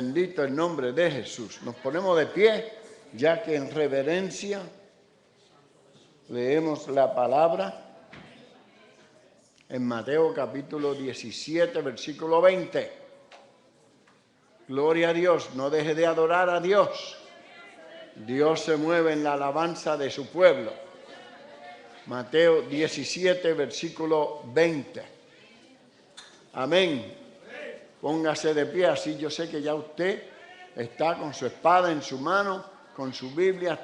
Bendito el nombre de Jesús. Nos ponemos de pie, ya que en reverencia leemos la palabra en Mateo capítulo 17, versículo 20. Gloria a Dios, no deje de adorar a Dios. Dios se mueve en la alabanza de su pueblo. Mateo 17, versículo 20. Amén. Póngase de pie, así yo sé que ya usted está con su espada en su mano, con su Biblia,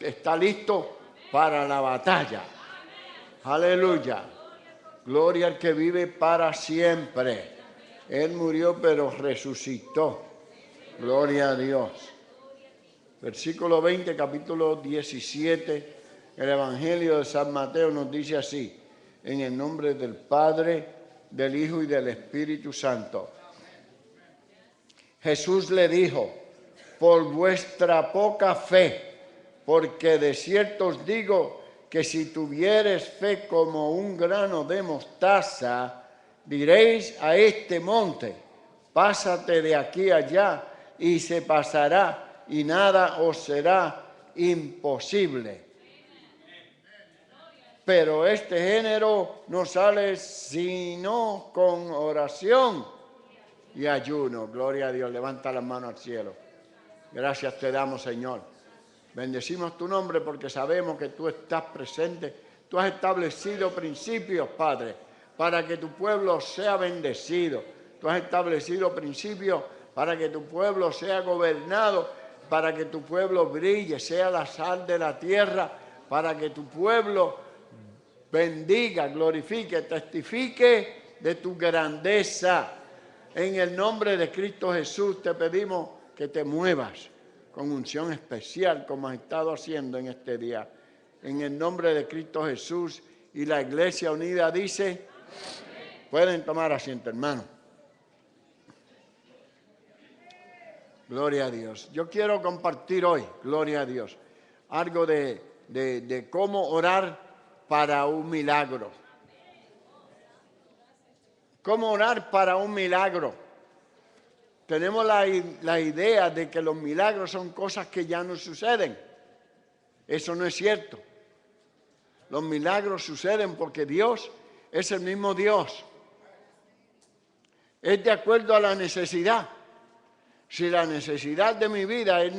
está listo para la batalla. Aleluya. Gloria al que vive para siempre. Él murió pero resucitó. Gloria a Dios. Versículo 20, capítulo 17, el Evangelio de San Mateo nos dice así: en el nombre del Padre, del Hijo y del Espíritu Santo. Jesús le dijo: por vuestra poca fe, porque de cierto os digo que si tuviereis fe como un grano de mostaza, diréis a este monte: pásate de aquí allá, y se pasará, y nada os será imposible. Pero este género no sale sino con oración y ayuno. Gloria a Dios. Levanta las manos al cielo. Gracias te damos, Señor. Bendecimos tu nombre porque sabemos que tú estás presente. Tú has establecido principios, Padre, para que tu pueblo sea bendecido. Tú has establecido principios para que tu pueblo sea gobernado, para que tu pueblo brille, sea la sal de la tierra, para que tu pueblo bendiga, glorifique, testifique de tu grandeza. En el nombre de Cristo Jesús te pedimos que te muevas con unción especial como has estado haciendo en este día. En el nombre de Cristo Jesús, y la Iglesia Unida dice: pueden tomar asiento, hermano. Gloria a Dios. Yo quiero compartir hoy, gloria a Dios, algo de cómo orar para un milagro. ¿Cómo orar para un milagro? Tenemos la idea de que los milagros son cosas que ya no suceden. Eso no es cierto. Los milagros suceden porque Dios es el mismo Dios. Es de acuerdo a la necesidad. Si la necesidad de mi vida es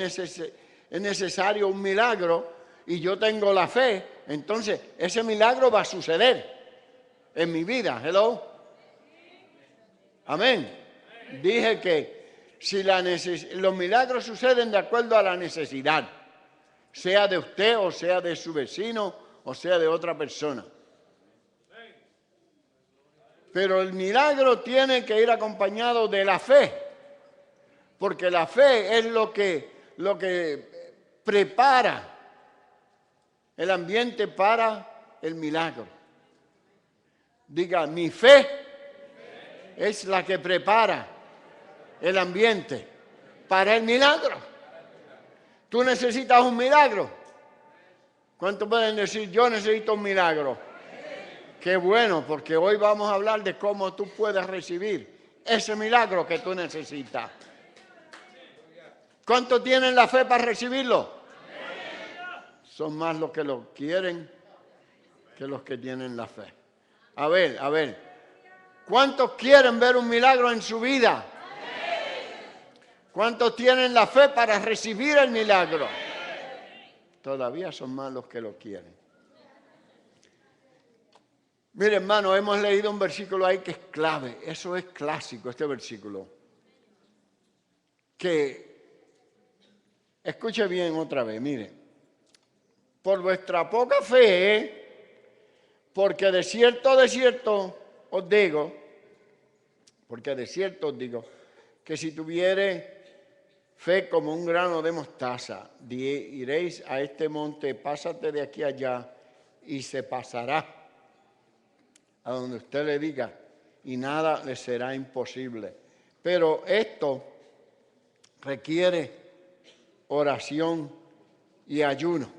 necesario un milagro y yo tengo la fe, entonces ese milagro va a suceder en mi vida. Hello. Amén. Dije que si los milagros suceden de acuerdo a la necesidad, sea de usted o sea de su vecino o sea de otra persona. Pero el milagro tiene que ir acompañado de la fe, porque la fe es lo que prepara el ambiente para el milagro. Diga, mi fe es la que prepara el ambiente para el milagro. ¿Tú necesitas un milagro? ¿Cuántos pueden decir, yo necesito un milagro? Qué bueno, porque hoy vamos a hablar de cómo tú puedes recibir ese milagro que tú necesitas. ¿Cuántos tienen la fe para recibirlo? Son más los que lo quieren que los que tienen la fe. A ver. ¿Cuántos quieren ver un milagro en su vida? ¿Cuántos tienen la fe para recibir el milagro? Todavía son más los que lo quieren. Mire, hermano, hemos leído un versículo ahí que es clave. Eso es clásico, este versículo. Que, escuche bien otra vez, mire. Por vuestra poca fe, porque de cierto os digo, que si tuviere fe como un grano de mostaza, diréis a este monte: pásate de aquí allá, y se pasará a donde usted le diga, y nada le será imposible. Pero esto requiere oración y ayuno.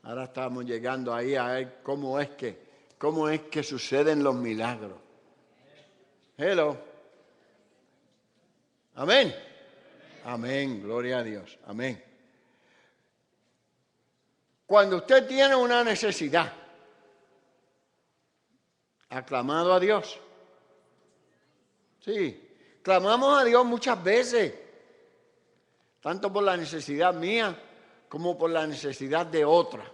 Ahora estamos llegando ahí a ver cómo es que suceden los milagros. Hello. Amén. Amén. Gloria a Dios. Amén. Cuando usted tiene una necesidad, ¿ha clamado a Dios? Sí. Clamamos a Dios muchas veces, tanto por la necesidad mía como por la necesidad de otras.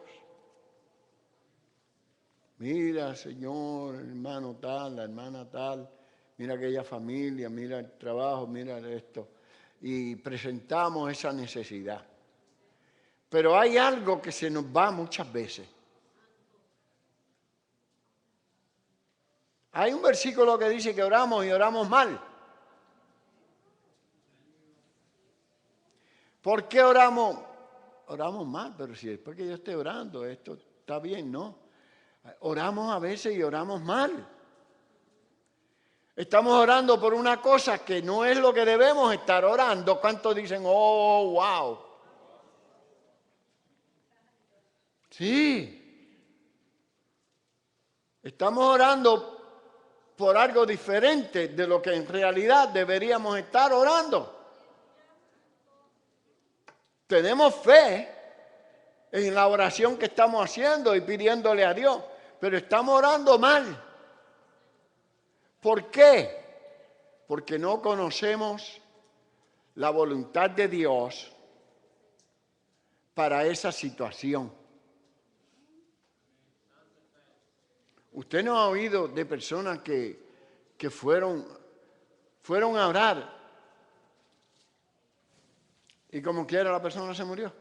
Mira, Señor, hermano tal, la hermana tal, mira aquella familia, mira el trabajo, mira esto. Y presentamos esa necesidad. Pero hay algo que se nos va muchas veces. Hay un versículo que dice que oramos y oramos mal. ¿Por qué oramos? Oramos mal, pero si después que yo esté orando, esto está bien, ¿no? Oramos a veces y oramos mal. Estamos orando por una cosa que no es lo que debemos estar orando. ¿Cuántos dicen, oh, wow? Sí. Estamos orando por algo diferente de lo que en realidad deberíamos estar orando. Tenemos fe en la oración que estamos haciendo y pidiéndole a Dios, pero estamos orando mal. ¿Por qué? Porque no conocemos la voluntad de Dios para esa situación. Usted no ha oído de personas que fueron a orar y como quiera la persona se murió.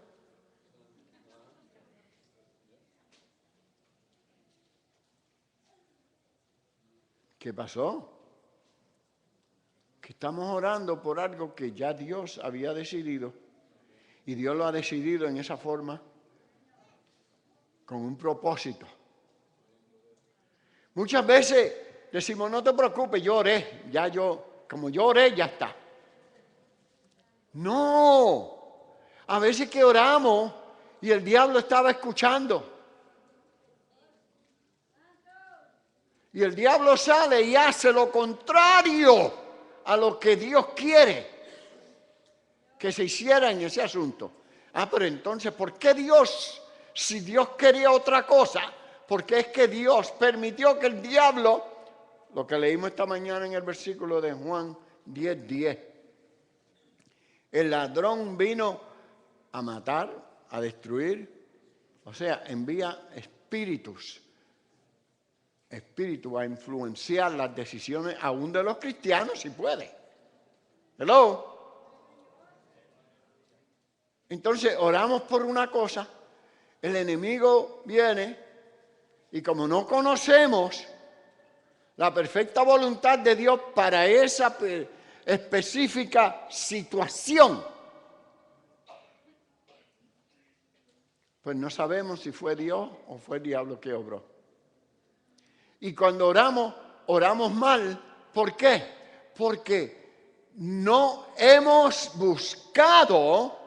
¿Qué pasó? Que estamos orando por algo que ya Dios había decidido y Dios lo ha decidido en esa forma con un propósito. Muchas veces decimos, no te preocupes, yo oré, como yo oré, ya está. No, a veces que oramos y el diablo estaba escuchando. Y el diablo sale y hace lo contrario a lo que Dios quiere que se hiciera en ese asunto. Pero entonces, ¿por qué Dios, si Dios quería otra cosa, por qué es que Dios permitió que el diablo, lo que leímos esta mañana en el versículo de Juan 10:10, el ladrón vino a matar, a destruir, o sea, envía espíritu a influenciar las decisiones aún de los cristianos si puede. Hello. Entonces oramos por una cosa, el enemigo viene y como no conocemos la perfecta voluntad de Dios para esa específica situación, pues no sabemos si fue Dios o fue el diablo que obró. Y cuando oramos mal. ¿Por qué? Porque no hemos buscado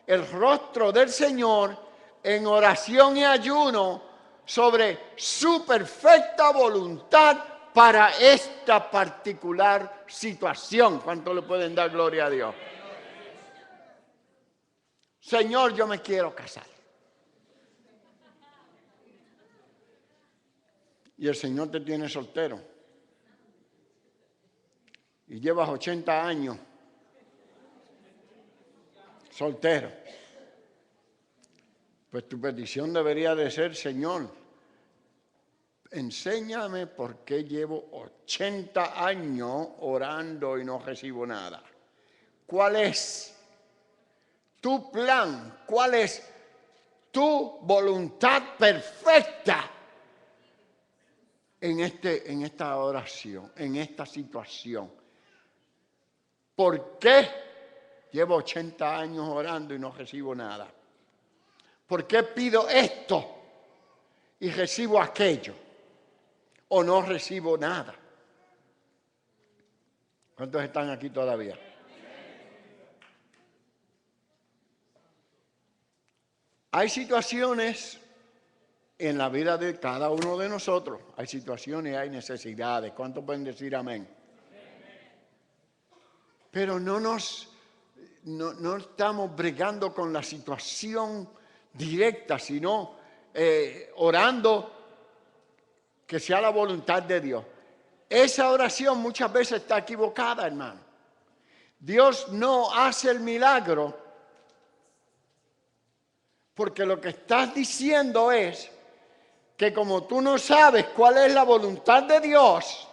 el rostro del Señor en oración y ayuno sobre su perfecta voluntad para esta particular situación. ¿Cuánto le pueden dar gloria a Dios? Señor, yo me quiero casar. Y el Señor te tiene soltero. Y llevas 80 años soltero. Pues tu petición debería de ser, Señor, enséñame por qué llevo 80 años orando y no recibo nada. ¿Cuál es tu plan? ¿Cuál es tu voluntad perfecta en esta oración, en esta situación? ¿Por qué llevo 80 años orando y no recibo nada? ¿Por qué pido esto y recibo aquello? ¿O no recibo nada? ¿Cuántos están aquí todavía? Hay situaciones en la vida de cada uno de nosotros. Hay situaciones, hay necesidades. ¿Cuántos pueden decir amén? pero no estamos bregando con la situación directa, sino orando que sea la voluntad de Dios. Esa oración muchas veces está equivocada, hermano. Dios no hace el milagro porque lo que estás diciendo es que como tú no sabes cuál es la voluntad de Dios,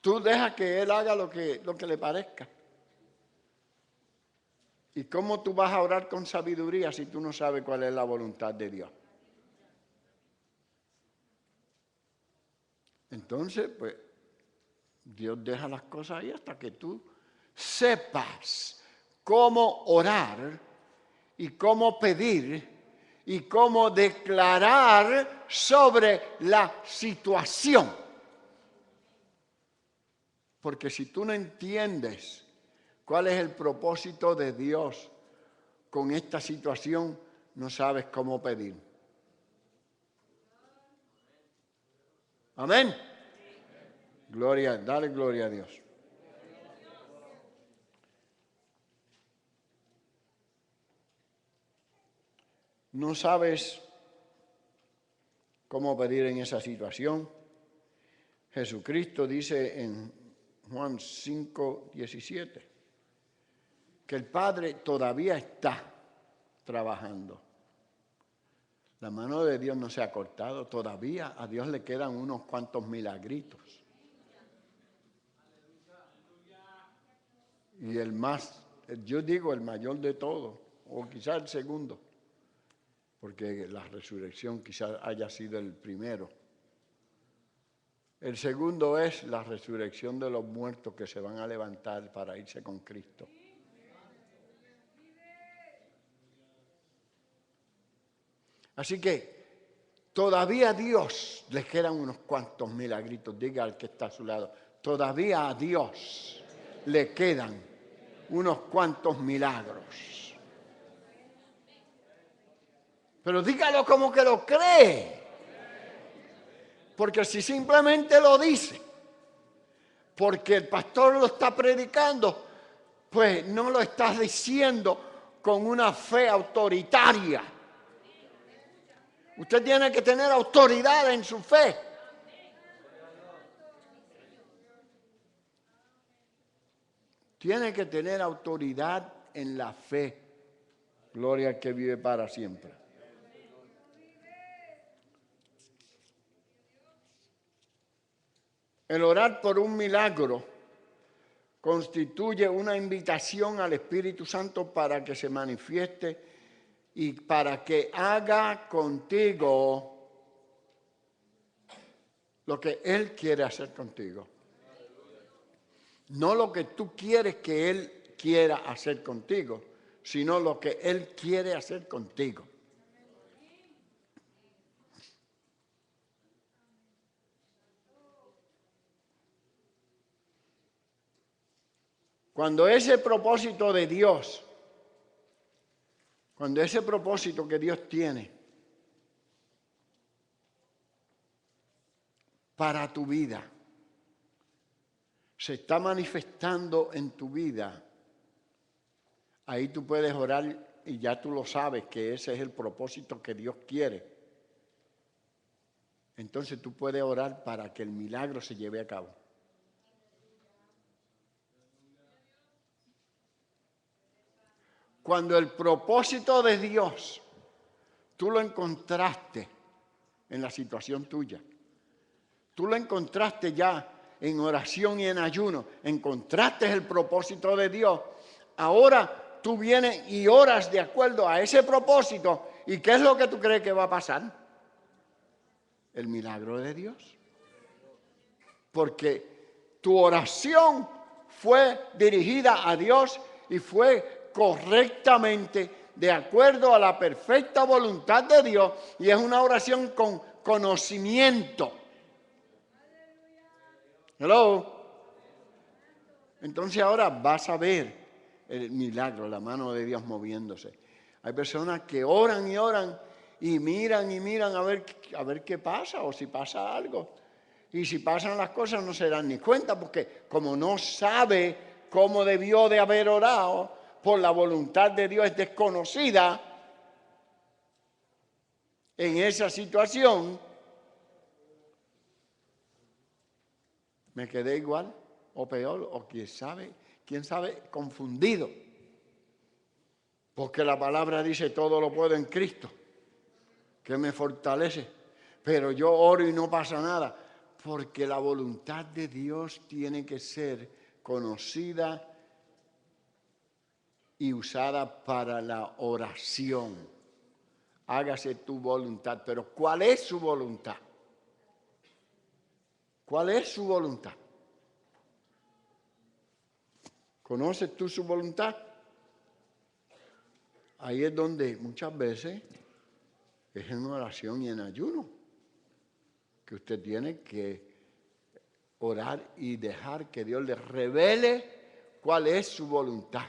tú dejas que Él haga lo que le parezca. ¿Y cómo tú vas a orar con sabiduría si tú no sabes cuál es la voluntad de Dios? Entonces, pues, Dios deja las cosas ahí hasta que tú sepas cómo orar y cómo pedir y cómo declarar sobre la situación. Porque si tú no entiendes cuál es el propósito de Dios con esta situación, no sabes cómo pedir. Amén. Dale gloria a Dios. No sabes cómo pedir en esa situación. Jesucristo dice en Juan 5:17 que el Padre todavía está trabajando. La mano de Dios no se ha cortado, todavía a Dios le quedan unos cuantos milagritos. Y el más, yo digo el mayor de todos, o quizás el segundo, porque la resurrección quizás haya sido el primero. El segundo es la resurrección de los muertos que se van a levantar para irse con Cristo. Así que todavía a Dios le quedan unos cuantos milagritos. Diga al que está a su lado, todavía a Dios le quedan unos cuantos milagros. Pero dígalo como que lo cree. Porque si simplemente lo dice, porque el pastor lo está predicando, pues no lo estás diciendo con una fe autoritaria. Usted tiene que tener autoridad en su fe. Tiene que tener autoridad en la fe. Gloria al que vive para siempre. El orar por un milagro constituye una invitación al Espíritu Santo para que se manifieste y para que haga contigo lo que Él quiere hacer contigo. No lo que tú quieres que Él quiera hacer contigo, sino lo que Él quiere hacer contigo. Cuando ese propósito de Dios, cuando ese propósito que Dios tiene para tu vida se está manifestando en tu vida, ahí tú puedes orar y ya tú lo sabes que ese es el propósito que Dios quiere. Entonces tú puedes orar para que el milagro se lleve a cabo. Cuando el propósito de Dios tú lo encontraste en la situación tuya, tú lo encontraste ya en oración y en ayuno, encontraste el propósito de Dios, ahora tú vienes y oras de acuerdo a ese propósito. ¿Y qué es lo que tú crees que va a pasar? El milagro de Dios. Porque tu oración fue dirigida a Dios y fue correctamente de acuerdo a la perfecta voluntad de Dios, y es una oración con conocimiento. Hello. Entonces ahora vas a ver el milagro, la mano de Dios moviéndose. Hay personas que oran y oran y miran a ver qué pasa o si pasa algo. Y si pasan las cosas no se dan ni cuenta, porque como no sabe cómo debió de haber orado, por la voluntad de Dios es desconocida en esa situación, me quedé igual o peor, o quién sabe, confundido. Porque la palabra dice, todo lo puedo en Cristo, que me fortalece. Pero yo oro y no pasa nada, porque la voluntad de Dios tiene que ser conocida y usada para la oración. Hágase tu voluntad. Pero ¿cuál es su voluntad? ¿Cuál es su voluntad? ¿Conoces tú su voluntad? Ahí es donde muchas veces es en oración y en ayuno que usted tiene que orar y dejar que Dios le revele cuál es su voluntad.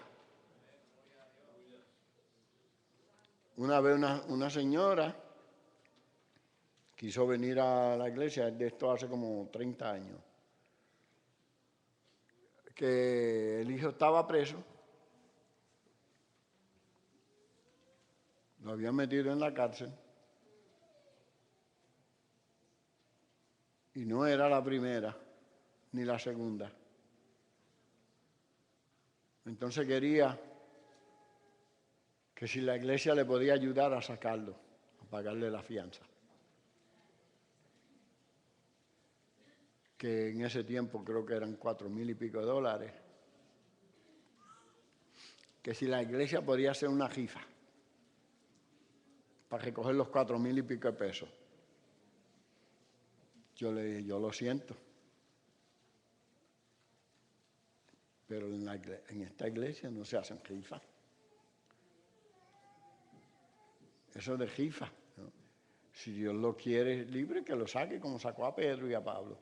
Una vez una señora quiso venir a la iglesia, de esto hace como 30 años, que el hijo estaba preso, lo habían metido en la cárcel, y no era la primera ni la segunda. Entonces quería que si la iglesia le podía ayudar a sacarlo, a pagarle la fianza. Que en ese tiempo creo que eran 4,000 y pico de dólares. Que si la iglesia podía hacer una rifa para recoger los 4,000 y pico de pesos. Yo le dije, yo lo siento. Pero en esta iglesia no se hacen rifas. Eso de rifa, ¿no? Si Dios lo quiere libre, que lo saque como sacó a Pedro y a Pablo.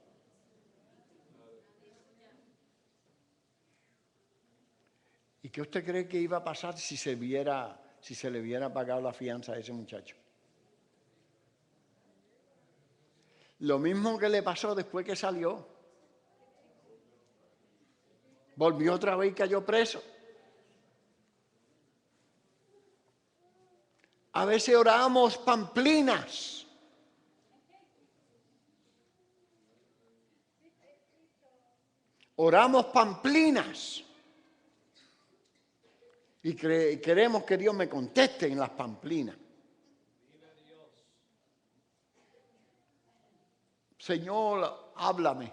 ¿Y qué usted cree que iba a pasar si se le hubiera pagado la fianza a ese muchacho? Lo mismo que le pasó después que salió. Volvió otra vez y cayó preso. A veces oramos pamplinas. Oramos pamplinas. Y queremos que Dios me conteste en las pamplinas. Señor, háblame.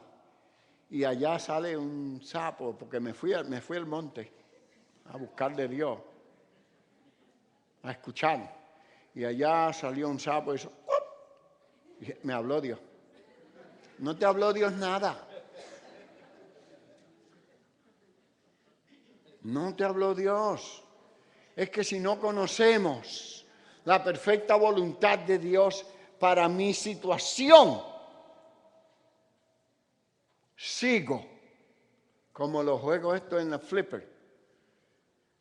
Y allá sale un sapo, porque me fui al monte a buscar de Dios, a escuchar. Y allá salió un sapo y hizo, ¡oh! Y me habló Dios. No te habló Dios nada. No te habló Dios. Es que si no conocemos la perfecta voluntad de Dios para mi situación, sigo como los juegos estos en la flipper,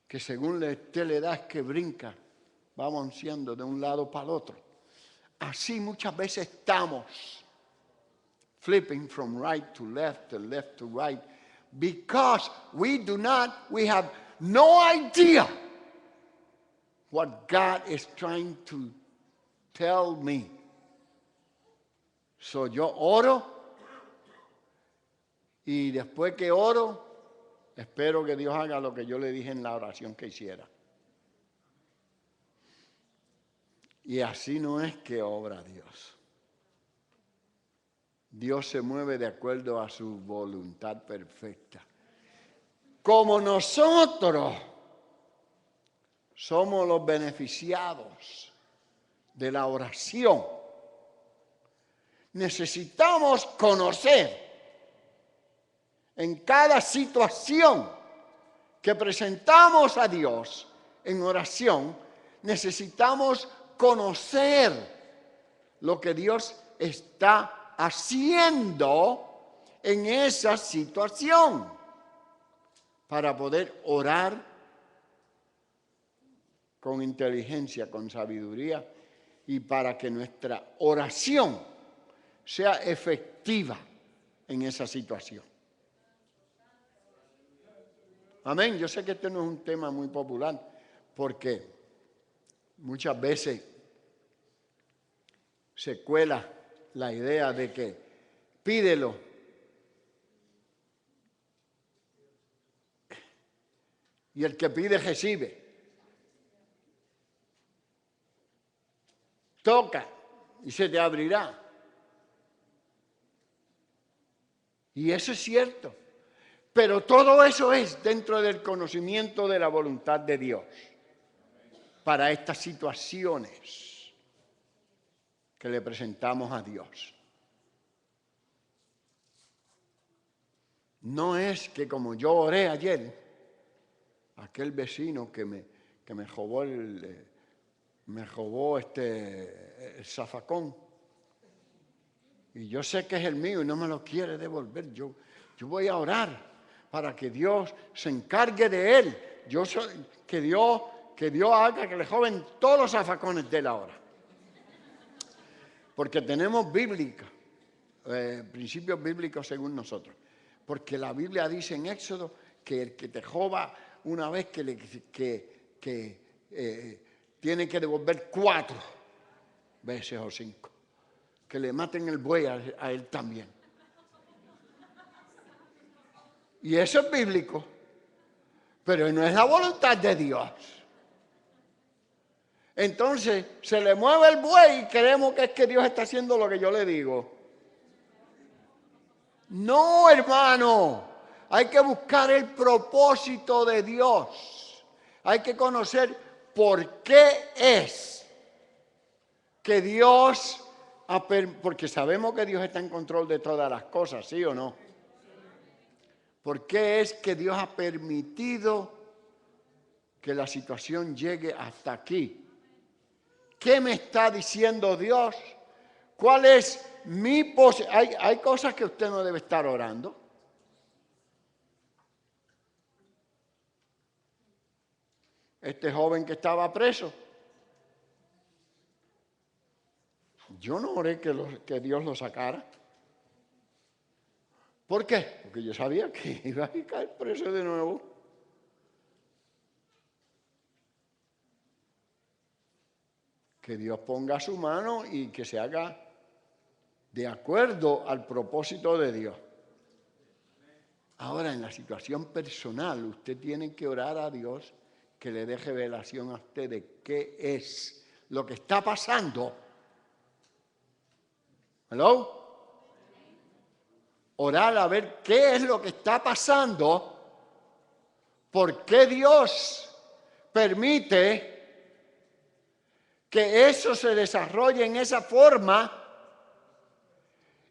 que según usted le da es que brinca, va avanzando de un lado para el otro. Así muchas veces estamos, flipping from right to left to right, because we have no idea what God is trying to tell me. So yo oro y después que oro, espero que Dios haga lo que yo le dije en la oración que hiciera. Y así no es que obra Dios. Dios se mueve de acuerdo a su voluntad perfecta. Como nosotros somos los beneficiados de la oración, necesitamos conocer en cada situación que presentamos a Dios en oración, necesitamos conocer lo que Dios está haciendo en esa situación para poder orar con inteligencia, con sabiduría y para que nuestra oración sea efectiva en esa situación. Amén. Yo sé que este no es un tema muy popular porque muchas veces se cuela la idea de que pídelo. Y el que pide recibe. Toca y se te abrirá. Y eso es cierto. Pero todo eso es dentro del conocimiento de la voluntad de Dios para estas situaciones que le presentamos a Dios. No es que como yo oré ayer, aquel vecino que me robó el zafacón, y yo sé que es el mío y no me lo quiere devolver. Yo voy a orar para que Dios se encargue de él. Que Dios haga que le joven todos los zafacones de él ahora. Porque tenemos principios bíblicos según nosotros. Porque la Biblia dice en Éxodo que el que te roba una vez tiene que devolver 4 veces o 5. Que le maten el buey a él también. Y eso es bíblico, pero no es la voluntad de Dios. Entonces, se le mueve el buey y creemos que es que Dios está haciendo lo que yo le digo. No, hermano, hay que buscar el propósito de Dios. Hay que conocer por qué es que Dios, porque sabemos que Dios está en control de todas las cosas, ¿sí o no? ¿Por qué es que Dios ha permitido que la situación llegue hasta aquí? ¿Qué me está diciendo Dios? ¿Cuál es mi posición? Hay cosas que usted no debe estar orando. Este joven que estaba preso, yo no oré que Dios lo sacara. ¿Por qué? Porque yo sabía que iba a caer preso de nuevo. Que Dios ponga su mano y que se haga de acuerdo al propósito de Dios. Ahora, en la situación personal, usted tiene que orar a Dios que le dé revelación a usted de qué es lo que está pasando. ¿Hello? Orar a ver qué es lo que está pasando, por qué Dios permite que eso se desarrolle en esa forma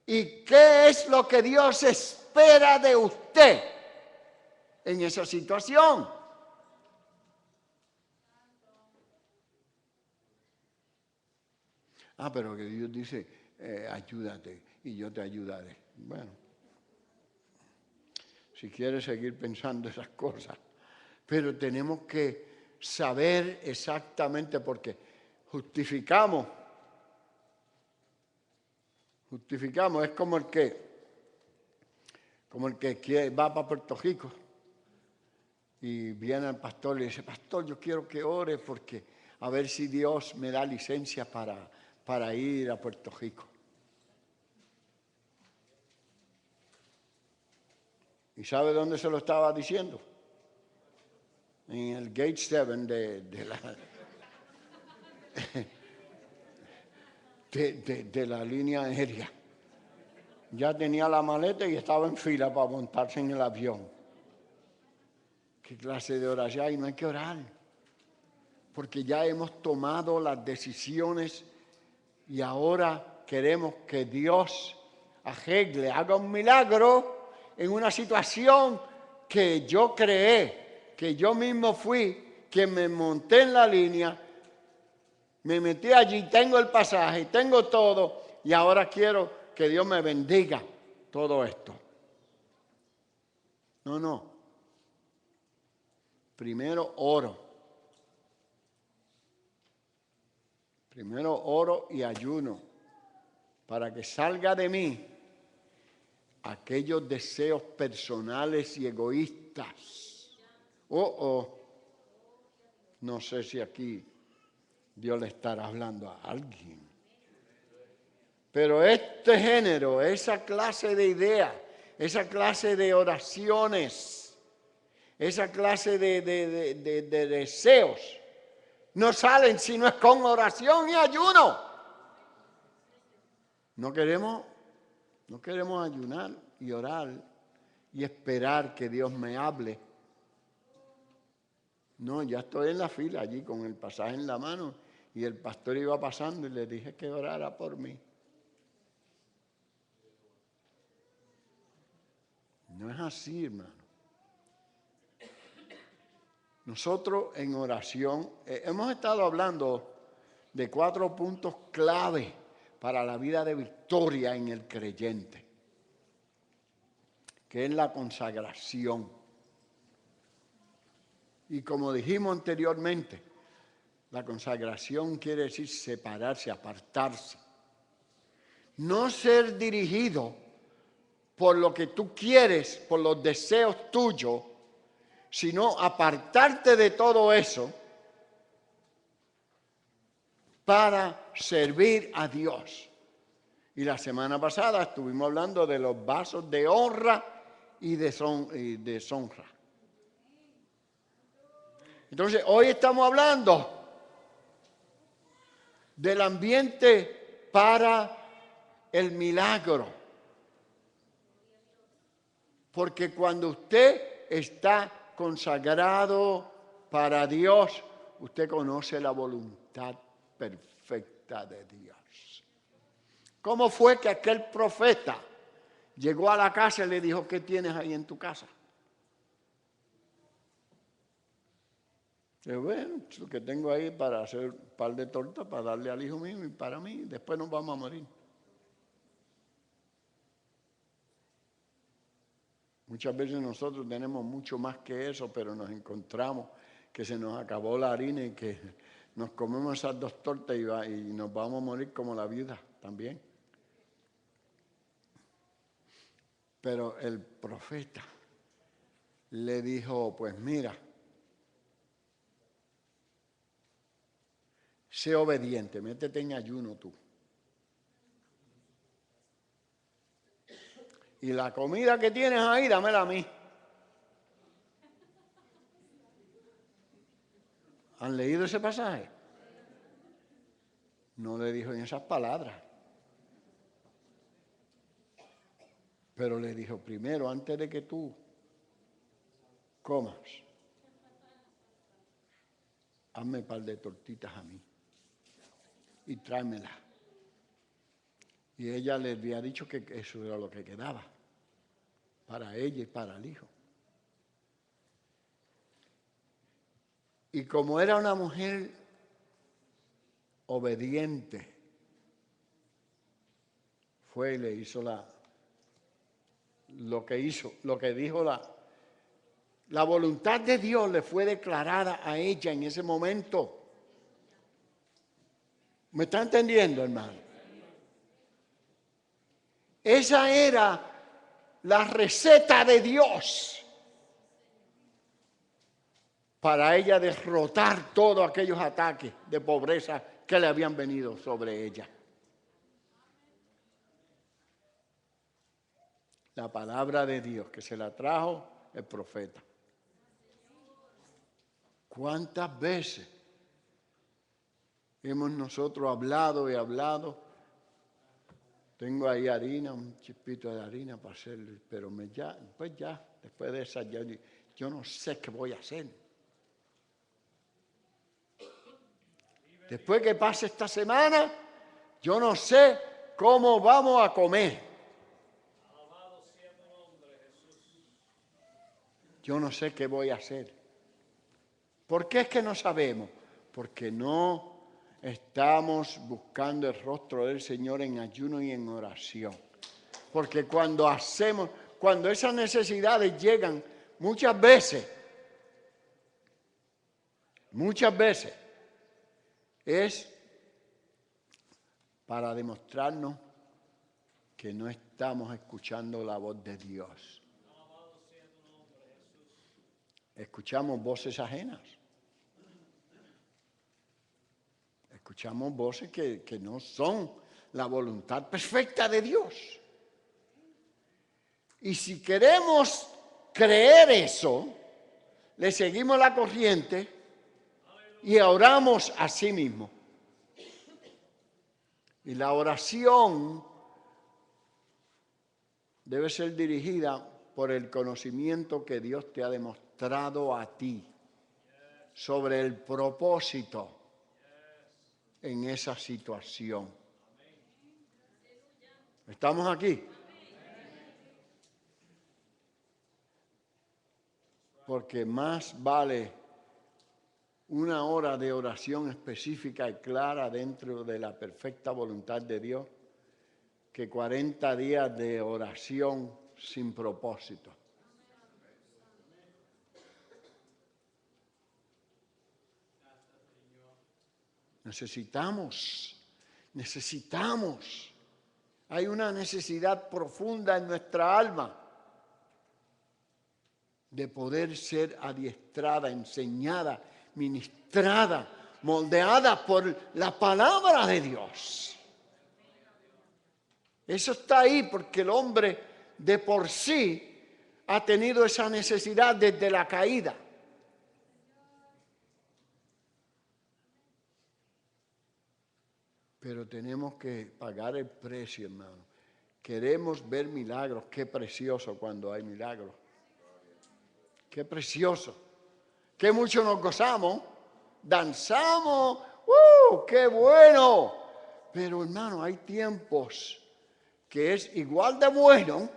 y qué es lo que Dios espera de usted en esa situación. Pero que Dios dice, ayúdate y yo te ayudaré. Bueno, si quieres seguir pensando esas cosas, pero tenemos que saber exactamente por qué. Justificamos, es como el que va para Puerto Rico y viene al pastor y le dice, pastor, yo quiero que ore porque a ver si Dios me da licencia para ir a Puerto Rico. ¿Y sabe dónde se lo estaba diciendo? En el Gate 7 de la línea aérea. Ya tenía la maleta y estaba en fila para montarse en el avión. ¿Qué clase de oración hay? No hay que orar. Porque ya hemos tomado las decisiones y ahora queremos que Dios arregle, haga un milagro en una situación que yo creé, que yo mismo fui, que me monté en la línea, me metí allí, tengo el pasaje, tengo todo y ahora quiero que Dios me bendiga todo esto. No. Primero oro. Primero oro y ayuno para que salga de mí aquellos deseos personales y egoístas. No sé si aquí Dios le estará hablando a alguien. Pero este género, esa clase de ideas, esa clase de oraciones, esa clase de deseos, no salen si no es con oración y ayuno. No queremos ayunar y orar y esperar que Dios me hable. No, ya estoy en la fila allí con el pasaje en la mano y el pastor iba pasando y le dije que orara por mí. No es así, hermano. Nosotros en oración hemos estado hablando de 4 puntos clave para la vida de victoria en el creyente, que es la consagración. Y como dijimos anteriormente, la consagración quiere decir separarse, apartarse. No ser dirigido por lo que tú quieres, por los deseos tuyos, sino apartarte de todo eso para servir a Dios. Y la semana pasada estuvimos hablando de los vasos de honra y deshonra. Entonces, hoy estamos hablando del ambiente para el milagro. Porque cuando usted está consagrado para Dios, usted conoce la voluntad perfecta de Dios. ¿Cómo fue que aquel profeta llegó a la casa y le dijo, ¿qué tienes ahí en tu casa? Y bueno, lo que tengo ahí para hacer un par de tortas para darle al hijo mío y para mí, después nos vamos a morir. Muchas veces nosotros tenemos mucho más que eso, pero nos encontramos que se nos acabó la harina y que nos comemos esas 2 tortas y nos vamos a morir como la viuda también. Pero el profeta le dijo, pues mira, sé obediente, métete en ayuno tú. Y la comida que tienes ahí, dámela a mí. ¿Han leído ese pasaje? No le dijo en esas palabras. Pero le dijo, primero, antes de que tú comas, hazme un par de tortitas a mí y tráemelas. Y ella le había dicho que eso era lo que quedaba para ella y para el hijo. Y como era una mujer obediente, fue y le hizo lo que dijo la voluntad de Dios le fue declarada a ella en ese momento. ¿Me está entendiendo, hermano? Esa era la receta de Dios para ella derrotar todos aquellos ataques de pobreza que le habían venido sobre ella. La palabra de Dios que se la trajo el profeta. ¿Cuántas veces hemos nosotros hablado y hablado? Tengo ahí harina, un chispito de harina para hacerlo, pero después de esa, yo no sé qué voy a hacer. Después que pase esta semana, yo no sé cómo vamos a comer. Yo no sé qué voy a hacer. ¿Por qué es que no sabemos? Porque no estamos buscando el rostro del Señor en ayuno y en oración. Porque cuando esas necesidades llegan, muchas veces, es para demostrarnos que no estamos escuchando la voz de Dios. Escuchamos voces ajenas. Escuchamos voces que no son la voluntad perfecta de Dios. Y si queremos creer eso, le seguimos la corriente y oramos a sí mismo. Y la oración debe ser dirigida por el conocimiento que Dios te ha demostrado a ti sobre el propósito en esa situación. ¿Estamos aquí? Porque más vale una hora de oración específica y clara dentro de la perfecta voluntad de Dios que 40 días de oración sin propósito. Necesitamos. Hay una necesidad profunda en nuestra alma de poder ser adiestrada, enseñada, ministrada, moldeada por la palabra de Dios. Eso está ahí porque el hombre de por sí ha tenido esa necesidad desde la caída. Pero tenemos que pagar el precio, hermano. Queremos ver milagros. Qué precioso cuando hay milagros. Qué precioso. Qué mucho nos gozamos. Danzamos. ¡Qué bueno! Pero, hermano, hay tiempos que es igual de bueno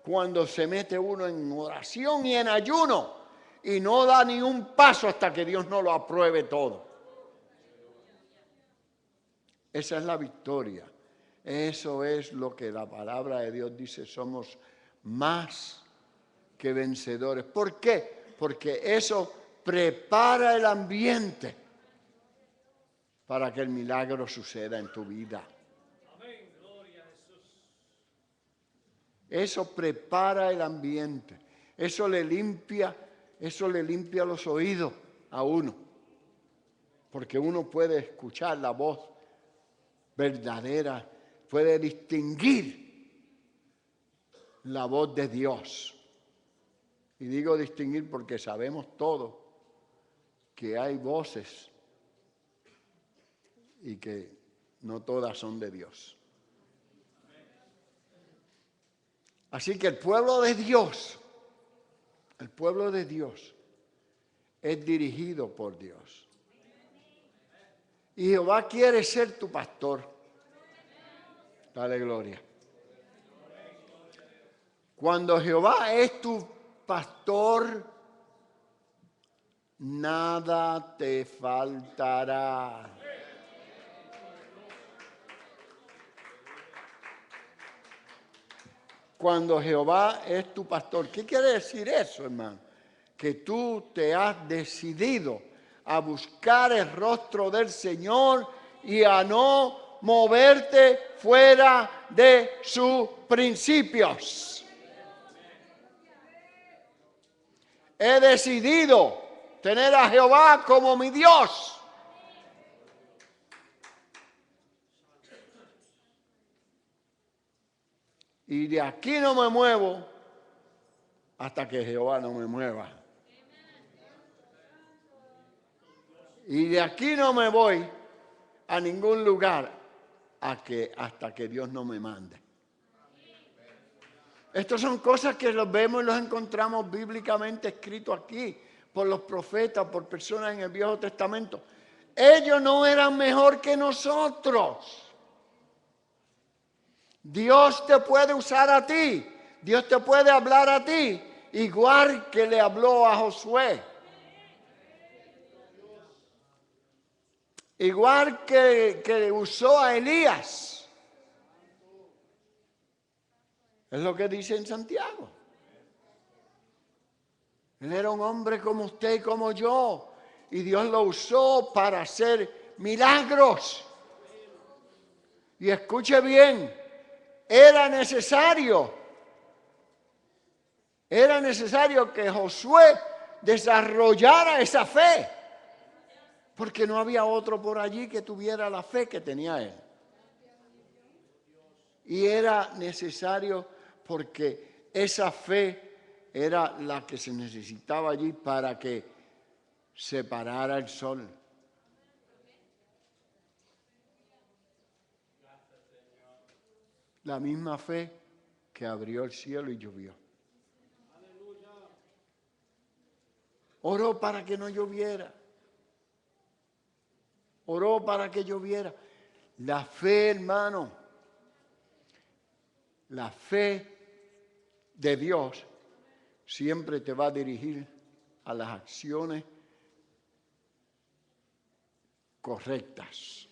cuando se mete uno en oración y en ayuno y no da ni un paso hasta que Dios no lo apruebe todo. Esa es la victoria. Eso es lo que la palabra de Dios dice. Somos más que vencedores. ¿Por qué? Porque eso prepara el ambiente para que el milagro suceda en tu vida. Amén, gloria a Jesús. Eso prepara el ambiente. Eso le limpia los oídos a uno. Porque uno puede escuchar la voz verdadera, puede distinguir la voz de Dios. Y digo distinguir porque sabemos todos que hay voces y que no todas son de Dios. Así que el pueblo de Dios es dirigido por Dios. Y Jehová quiere ser tu pastor. Dale gloria. Cuando Jehová es tu pastor, nada te faltará. Cuando Jehová es tu pastor. ¿Qué quiere decir eso, hermano? Que tú te has decidido a buscar el rostro del Señor y a no moverte fuera de sus principios. He decidido tener a Jehová como mi Dios. Y de aquí no me muevo hasta que Jehová no me mueva. Y de aquí no me voy a ningún lugar hasta que Dios no me mande. Estas son cosas que los vemos y los encontramos bíblicamente escritos aquí por los profetas, por personas en el Viejo Testamento. Ellos no eran mejor que nosotros. Dios te puede usar a ti, Dios te puede hablar a ti, igual que le habló a Josué. Igual que usó a Elías. Es lo que dice en Santiago. Él era un hombre como usted y como yo. Y Dios lo usó para hacer milagros. Y escuche bien, Era necesario que Josué desarrollara esa fe, porque no había otro por allí que tuviera la fe que tenía él. Y era necesario porque esa fe era la que se necesitaba allí para que se parara el sol. La misma fe que abrió el cielo y llovió. Oró para que no lloviera. Oró para que lloviera. La fe, hermano, la fe de Dios siempre te va a dirigir a las acciones correctas,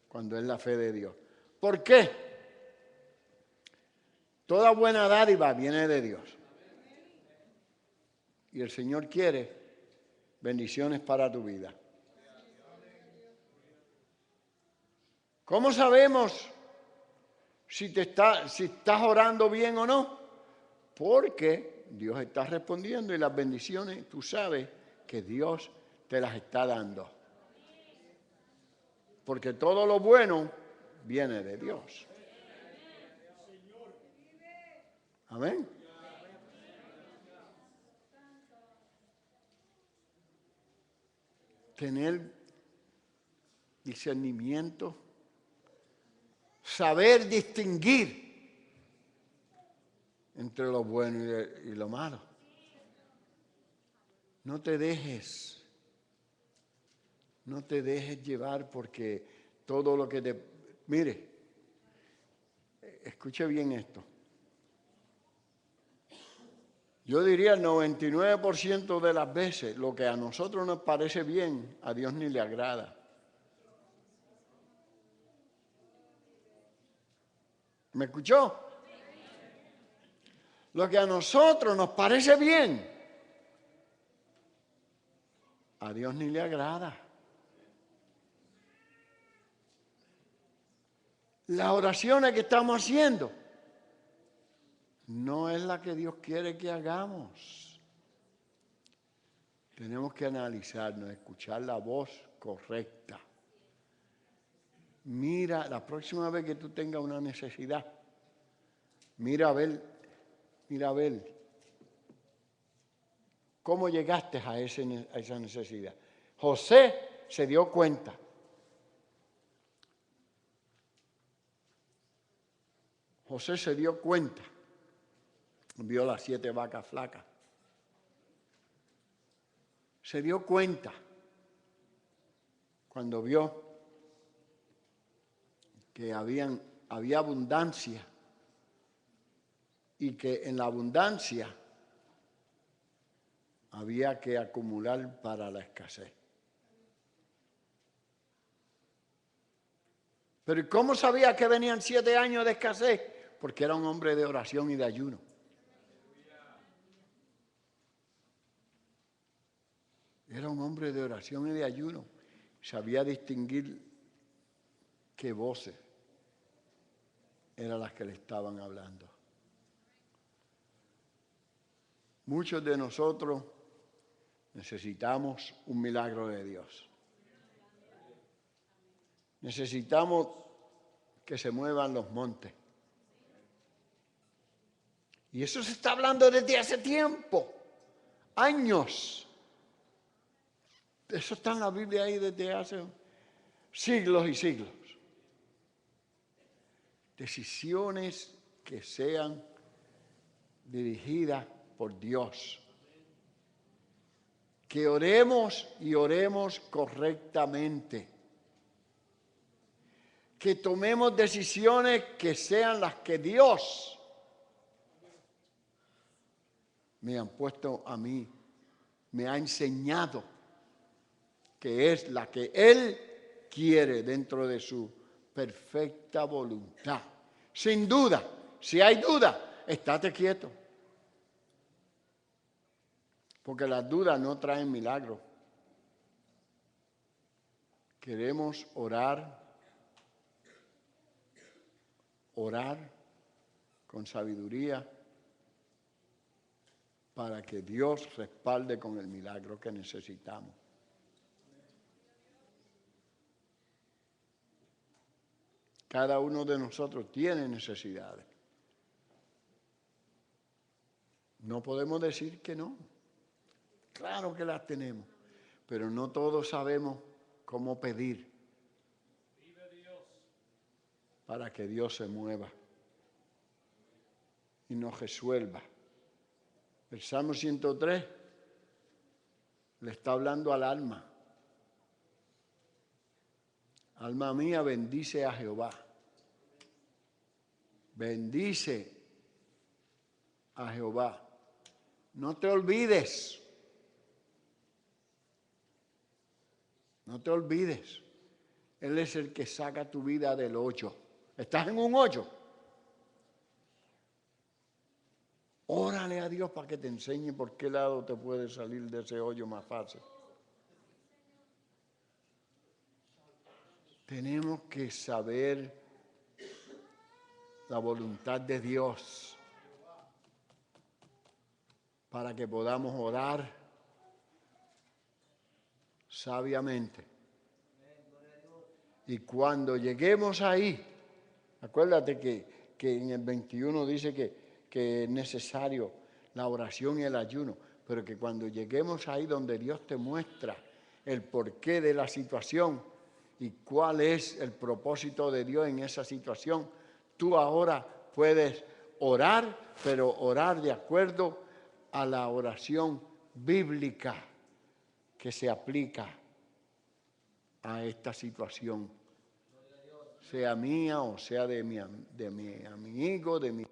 cuando es la fe de Dios. ¿Por qué? Toda buena dádiva viene de Dios. Y el Señor quiere bendiciones para tu vida. ¿Cómo sabemos si estás orando bien o no? Porque Dios está respondiendo y las bendiciones, tú sabes que Dios te las está dando. Porque todo lo bueno viene de Dios. Amén. Tener discernimiento, saber distinguir entre lo bueno y lo malo. No te dejes llevar porque todo lo que te... Mire, escuche bien esto. Yo diría el 99% de las veces lo que a nosotros nos parece bien, a Dios ni le agrada. ¿Me escuchó? Lo que a nosotros nos parece bien, a Dios ni le agrada. Las oraciones que estamos haciendo no es la que Dios quiere que hagamos. Tenemos que analizarnos, escuchar la voz correcta. Mira, la próxima vez que tú tengas una necesidad, mira a ver cómo llegaste a esa necesidad. José se dio cuenta. José se dio cuenta. Vio las 7 vacas flacas. Se dio cuenta cuando vio que había abundancia y que en la abundancia había que acumular para la escasez. Pero ¿cómo sabía que venían 7 años de escasez? Porque era un hombre de oración y de ayuno. Era un hombre de oración y de ayuno. Sabía distinguir qué voces eran las que le estaban hablando. Muchos de nosotros necesitamos un milagro de Dios. Necesitamos que se muevan los montes. Y eso se está hablando desde hace tiempo, años. Eso está en la Biblia ahí desde hace siglos y siglos. Decisiones que sean dirigidas por Dios. Que oremos y oremos correctamente. Que tomemos decisiones que sean las que Dios me han puesto a mí, me ha enseñado, que es la que Él quiere dentro de su perfecta voluntad. Sin duda, si hay duda, estate quieto. Porque las dudas no traen milagro. Queremos orar orar con sabiduría para que Dios respalde con el milagro que necesitamos. Cada uno de nosotros tiene necesidades. No podemos decir que no. Claro que las tenemos, pero no todos sabemos cómo pedir para que Dios se mueva y nos resuelva. El Salmo 103 le está hablando al alma. Alma mía, bendice a Jehová. Bendice a Jehová. No te olvides. No te olvides. Él es el que saca tu vida del hoyo. ¿Estás en un hoyo? Órale a Dios para que te enseñe por qué lado te puedes salir de ese hoyo más fácil. Tenemos que saber la voluntad de Dios para que podamos orar sabiamente. Y cuando lleguemos ahí, acuérdate que en el 21 dice que es necesario la oración y el ayuno, pero que cuando lleguemos ahí donde Dios te muestra el porqué de la situación y cuál es el propósito de Dios en esa situación, tú ahora puedes orar, pero orar de acuerdo a la oración bíblica que se aplica a esta situación, sea mía o sea de mi amigo, de mi